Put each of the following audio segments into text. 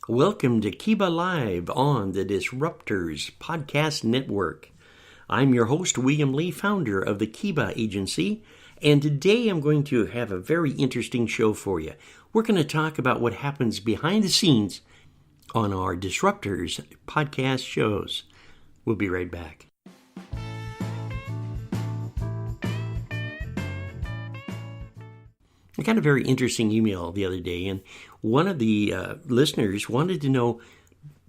Welcome to Keeba Live on the Disruptors Podcast Network. I'm your host, William Lee, founder of the Keeba Agency, and today I'm going to have a very interesting show for you. We're going to talk about what happens behind the scenes on our Disruptors podcast shows. We'll be right back. I got a very interesting email the other day, and one of the listeners wanted to know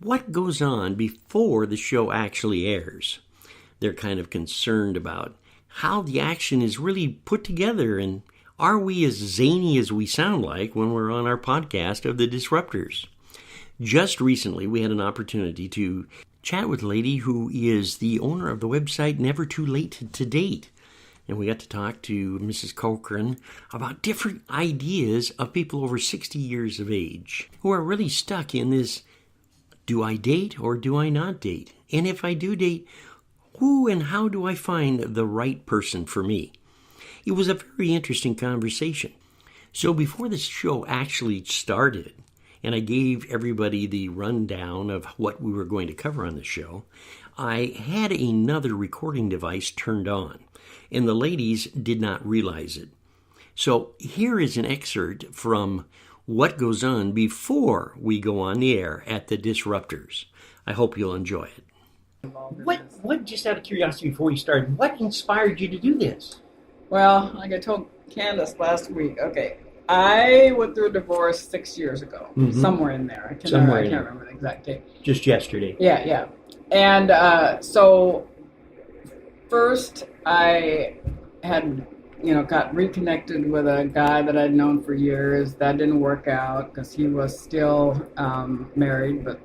what goes on before the show actually airs. They're kind of concerned about how the action is really put together, and are we as zany as we sound like when we're on our podcast of the Disruptors? Just recently, we had an opportunity to chat with a lady who is the owner of the website Never Too Late to Date. And we got to talk to Mrs. Cochran about different ideas of people over 60 years of age who are really stuck in this, do I date or do I not date? And if I do date, who and how do I find the right person for me? It was a very interesting conversation. So before this show actually started, and I gave everybody the rundown of what we were going to cover on the show, I had another recording device turned on. And the ladies did not realize it. So here is an excerpt from what goes on before we go on the air at the Disruptors. I hope you'll enjoy it. What, just out of curiosity before we started, what inspired you to do this? Well, like I told Candace last week, I went through a divorce 6 years ago, somewhere in there. I can't remember the exact date. Just yesterday. Yeah. And so first I had, got reconnected with a guy that I'd known for years. That didn't work out because he was still married but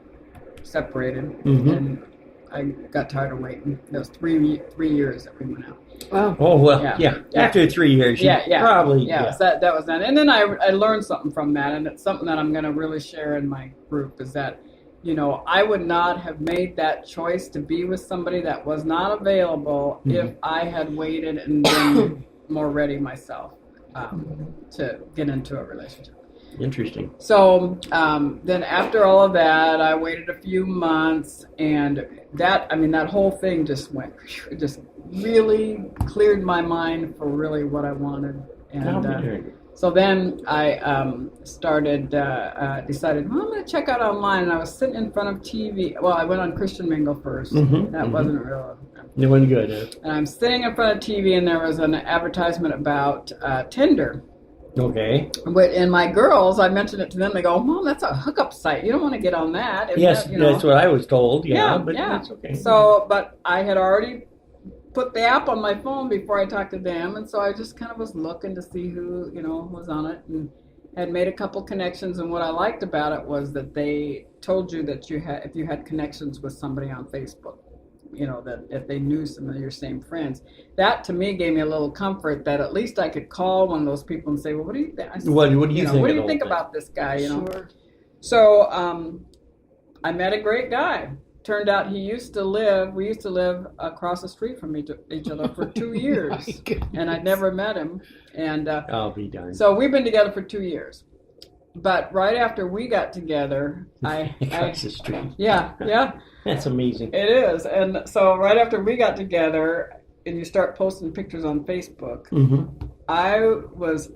separated. And I got tired of waiting. It was three years that we went out. Wow. Oh, well, yeah. After 3 years, probably. Yeah. So that was that. And then I learned something from that, and it's something that I'm going to really share in my group, is that, I would not have made that choice to be with somebody that was not available if I had waited and been more ready myself to get into a relationship. Interesting. So then after all of that, I waited a few months, and that whole thing just really cleared my mind for really what I wanted. And so then I decided, I'm going to check out online. And I was sitting in front of TV. Well, I went on Christian Mingle first. That wasn't real. It wasn't good, huh? And I'm sitting in front of TV, and there was an advertisement about Tinder. Okay. And my girls, I mentioned it to them. They go, Mom, that's a hookup site. You don't want to get on that. Yes, that's what I was told. Yeah, but that's okay. So, but I had already put the app on my phone before I talked to them, and so I just kind of was looking to see who was on it, and had made a couple connections. And what I liked about it was that they told you that if you had connections with somebody on Facebook, that if they knew some of your same friends, that to me gave me a little comfort that at least I could call one of those people and say, well, what do you think? What do you think? What do you think about this guy? Sure. So I met a great guy. Turned out we used to live across the street from each other for 2 years, and I'd never met him. And I'll be darned. So we've been together for 2 years. But right after we got together, across the street. Yeah. That's amazing. It is. And so right after we got together, and you start posting pictures on Facebook, I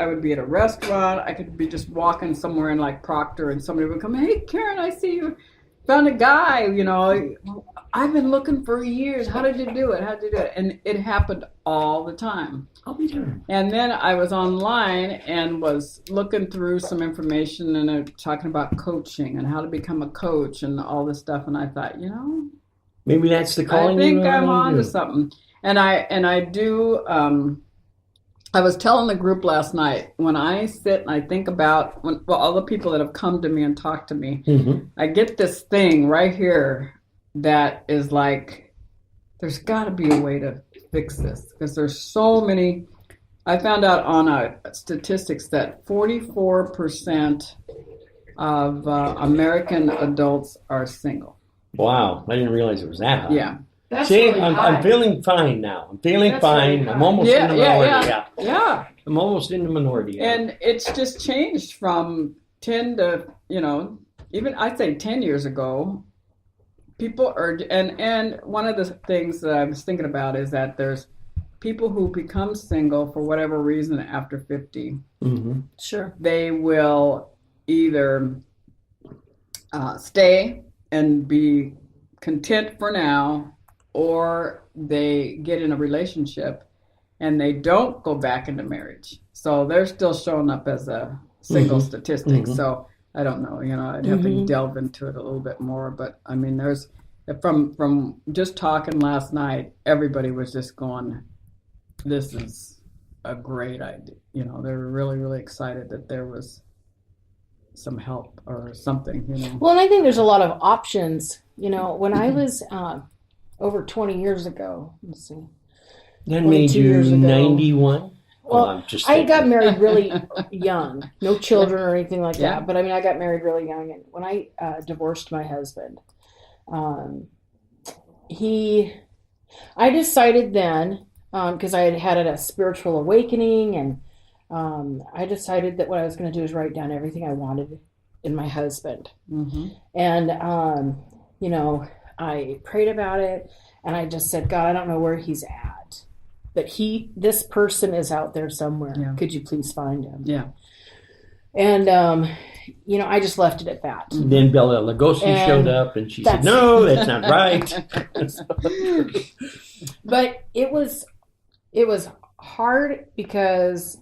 would be at a restaurant. I could be just walking somewhere in like Proctor, and somebody would come, hey, Karen, I see you found a guy, I've been looking for years. How did you do it? And it happened all the time. I'll be darned. And then I was online and was looking through some information, and talking about coaching and how to become a coach and all this stuff. And I thought, maybe that's the calling. I think I'm on to something. And I do. I was telling the group last night, when I sit and I think about all the people that have come to me and talked to me, I get this thing right here that is like, there's got to be a way to fix this, because there's so many. I found out on statistics that 44% of American adults are single. Wow, I didn't realize it was that high. Yeah. That's really I'm feeling fine now. I'm feeling fine. I'm almost in the minority. Yeah. I'm almost in the minority. And it's just changed from 10 to, even I'd say 10 years ago, people are, and one of the things that I was thinking about is that there's people who become single for whatever reason after 50. Mm-hmm. Sure. They will either stay and be content for now, or they get in a relationship and they don't go back into marriage. So they're still showing up as a single statistic. So I don't know, I'd have to delve into it a little bit more. But I mean, there's from just talking last night, everybody was just going, this is a great idea. They're really, really excited that there was some help or something, Well, and I think there's a lot of options. When I was over 20 years ago, let's see. That made you 91? Well, I got married really young. No children or anything like that. But I mean, I got married really young. And when I divorced my husband, I decided then, because I had had a spiritual awakening, and I decided that what I was going to do is write down everything I wanted in my husband. And, I prayed about it, and I just said, God, I don't know where he's at, but this person is out there somewhere. Yeah. Could you please find him? Yeah. And, I just left it at that. Then Bella Lugosi showed up, and she said, no, that's not right. But it was hard because,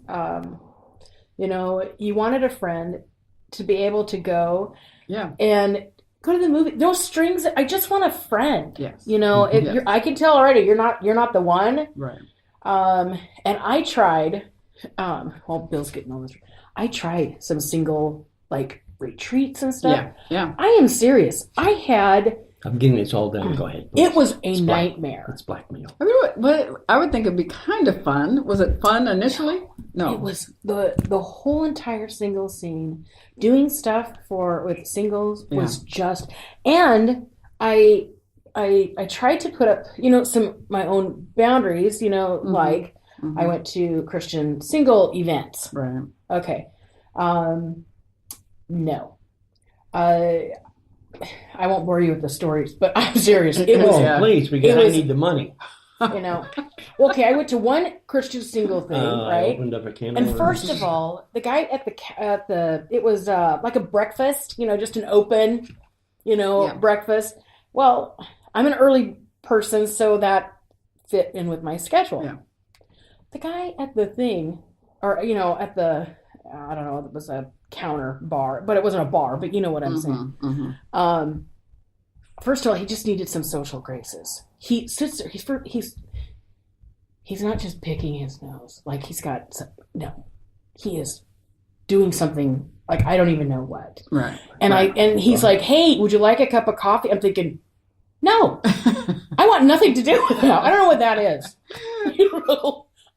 you wanted a friend to be able to go and go to the movie. No strings. I just want a friend. Yes. I can tell already you're not the one. Right. And I tried, Bill's getting all this. I tried some single retreats and stuff. Yeah. I am serious. I'm getting this all done. Go ahead. It was a nightmare. It's blackmail. But I would think it'd be kind of fun. Was it fun initially? No. It was the whole entire single scene. Doing stuff with singles was just, and I tried to put up, some my own boundaries. I went to Christian single events. Right. Okay. No. I won't bore you with the stories, but I'm serious. It was, please, because I need the money. Okay, I went to one Christian single thing, right? I opened up a can and first of all, the guy at the it was like a breakfast, just an open, breakfast. Well, I'm an early person, so that fit in with my schedule. Yeah. The guy at the thing, or at the, I don't know, it was a counter bar, but it wasn't a bar, but you know what I'm saying. First of all, he just needed some social graces. He sits there, he's not just picking his nose, he is doing something I don't even know what. Right. And he's like, hey, would you like a cup of coffee? I'm thinking, no, I want nothing to do with that. I don't know what that is.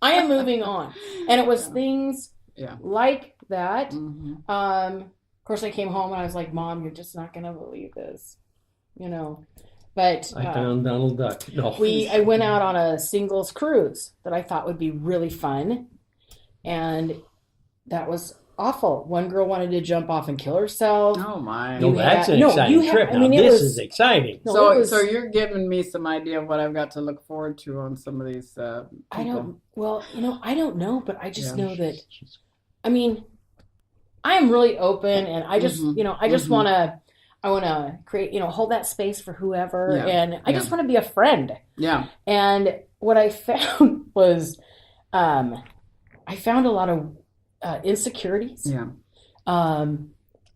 I am moving on. And it was things like that. Of course, I came home and I was like, Mom, you're just not going to believe this, But I found Donald Duck. No. I went out on a singles cruise that I thought would be really fun, and that was awful. One girl wanted to jump off and kill herself. Oh my! No, that's an exciting trip. This is exciting. So you're giving me some idea of what I've got to look forward to on some of these people. I don't know, but I just know that. I mean, I am really open, and I just, I just want to create, hold that space for whoever, and I just want to be a friend. Yeah. And what I found was, I found a lot of insecurities. Yeah.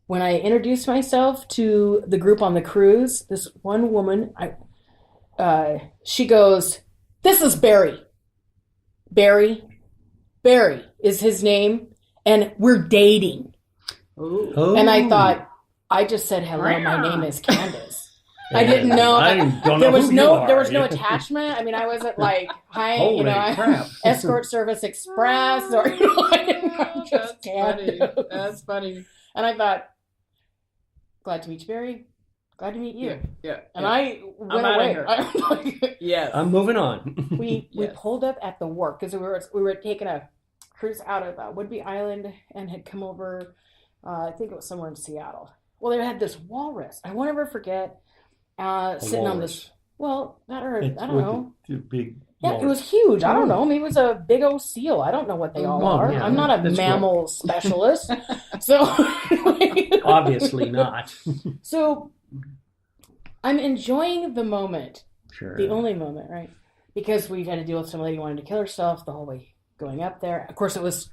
When I introduced myself to the group on the cruise, this one woman, she goes, "This is Barry. Barry is his name, and we're dating." Ooh. And I thought, I just said, hello, my name is Candace. I didn't know. There was no attachment. I mean, I wasn't like, hi, Escort Service Express, or, I didn't know, just Candace. That's funny. And I thought, glad to meet you, Barry. Glad to meet you. Yeah. And I went away. Yes. I'm moving on. We pulled up at the wharf because we were taking a cruise out of Whidbey Island and had come over, I think it was somewhere in Seattle. Well, they had this walrus. I won't ever forget sitting on this. Well, I don't know. The big. Yeah, it was huge. I don't know. Maybe it was a big old seal. I don't know what they all are. Yeah, I'm not a mammal specialist. So obviously not. So I'm enjoying the moment. Sure. The only moment, right? Because we've had to deal with some lady wanting to kill herself the whole way going up there. Of course, it was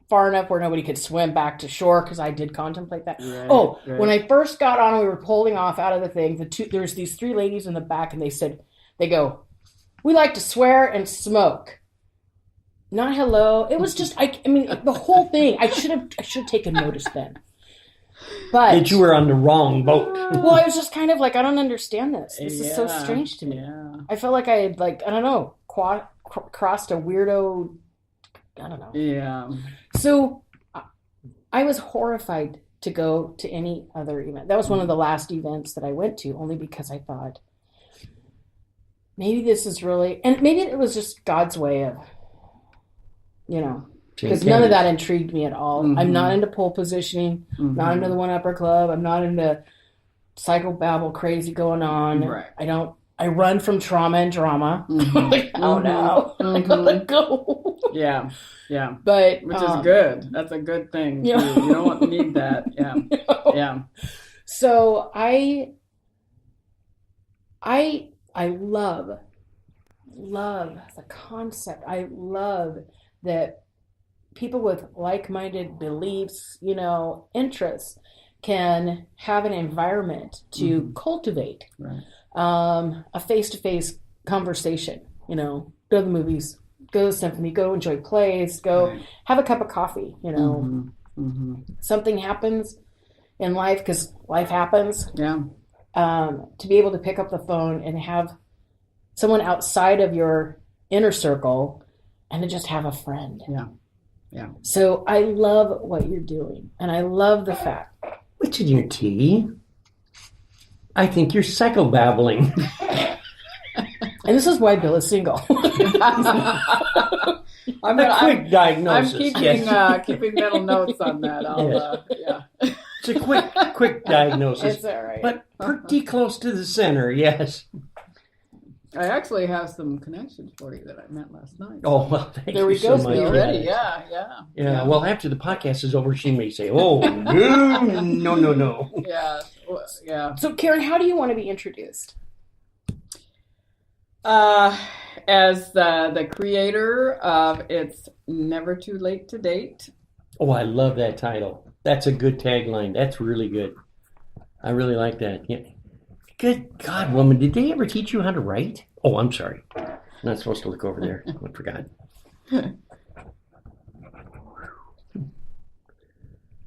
far enough where nobody could swim back to shore because I did contemplate that. Right. When I first got on, we were pulling off out of the thing. There's these 3 ladies in the back, and they go, "We like to swear and smoke." Not hello. It was just, I mean, the whole thing. I should have taken notice then. But you were on the wrong boat. Well, I was just kind of like, I don't understand this. This is so strange to me. Yeah. I felt like I had, like, I don't know, crossed a weirdo. I don't know. Yeah. So I was horrified to go to any other event. That was one of the last events that I went to, only because I thought, maybe this is really, and maybe it was just God's way of, because none of that intrigued me at all. Mm-hmm. I'm not into pole positioning, not into the one-upper club. I'm not into psychobabble crazy going on. Right. I run from trauma and drama. Mm-hmm. Like, oh no, I gotta go. Yeah. But which is good. That's a good thing. You don't need that. Yeah. Yeah. So I love the concept. I love that people with like-minded beliefs, interests, can have an environment to cultivate a face-to-face conversation. Go to the movies, go to the symphony, go enjoy plays, go have a cup of coffee. Something happens in life because life happens. Yeah. To be able to pick up the phone and have someone outside of your inner circle and to just have a friend. Yeah. Yeah. So I love what you're doing. And I love the fact. What's in your tea? I think you're psychobabbling. And this is why Bill is single. A quick diagnosis. I'm keeping mental notes on that. It's a quick diagnosis. It's all right. But pretty close to the center, yes. I actually have some connections for you that I met last night. Oh, well, thank there you we go, so much. Already, yeah. Well, after the podcast is over, she may say, "Oh, no." Yeah. So, Karen, how do you want to be introduced? As the creator of It's Never Too Late to Date. Oh, I love that title. That's a good tagline. That's really good. I really like that. Yeah. Good God, woman, did they ever teach you how to write? Oh, I'm sorry. I'm not supposed to look over there. I forgot.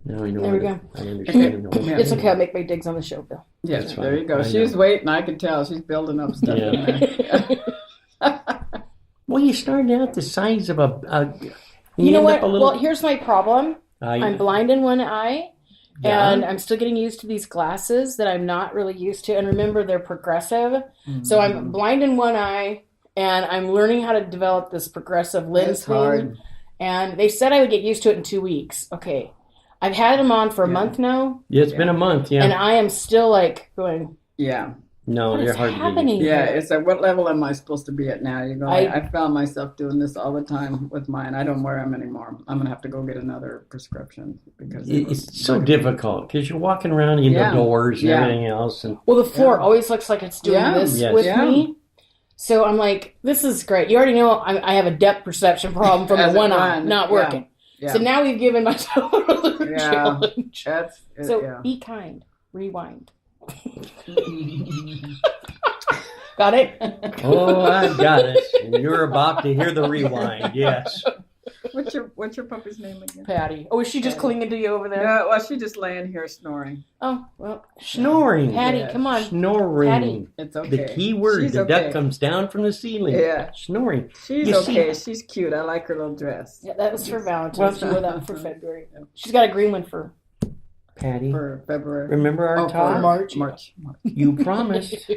Now I know. There we go. I understand. It's okay. I'll make my digs on the show, Bill. Yes, there you go. She's waiting. I can tell. She's building up stuff in there. Well, you started out the size of a you know what? Well, here's my problem. I'm blind in one eye. Yeah. And I'm still getting used to these glasses that I'm not really used to. And remember, they're progressive. Mm-hmm. So I'm blind in one eye, and I'm learning how to develop this progressive lens thing. Hard. And they said I would get used to it in 2 weeks. Okay. I've had them on for a month now. Yeah, it's been a month, And I am still like going, no, they're hard happening to do. Yeah, it's like, what level am I supposed to be at now? I found myself doing this all the time with mine. I don't wear them anymore. I'm going to have to go get another prescription because it's so difficult because you're walking around in the doors and everything else. And well, the floor always looks like it's doing this with me. So I'm like, this is great. You already know I have a depth perception problem from the one eye not working. Yeah. So now we've given myself another challenge. Be kind. Rewind. Got it? Oh, I got it. And you're about to hear the rewind. Yes. What's your puppy's name again? Patty. Oh, is she just clinging to you over there? No, well, she's just laying here snoring. Oh, well. Snoring. Patty, come on. Snoring. Patty. It's okay. The key word. The duck comes down from the ceiling. Yeah. Snoring. She's okay. She's cute. I like her little dress. Yeah, that was for Valentine's. She wore that for February. She's got a green one for Patty. For February. Remember our talk? March. You promised.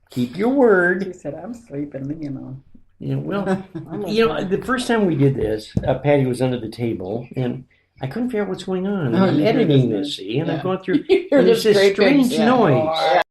Keep your word. She said, I'm sleeping, Yeah, well, the first time we did this, Patty was under the table, and I couldn't figure out what's going on. Oh, I'm you hear editing this this, see, and I'm yeah. going through, You're and there's just this great big strange noise.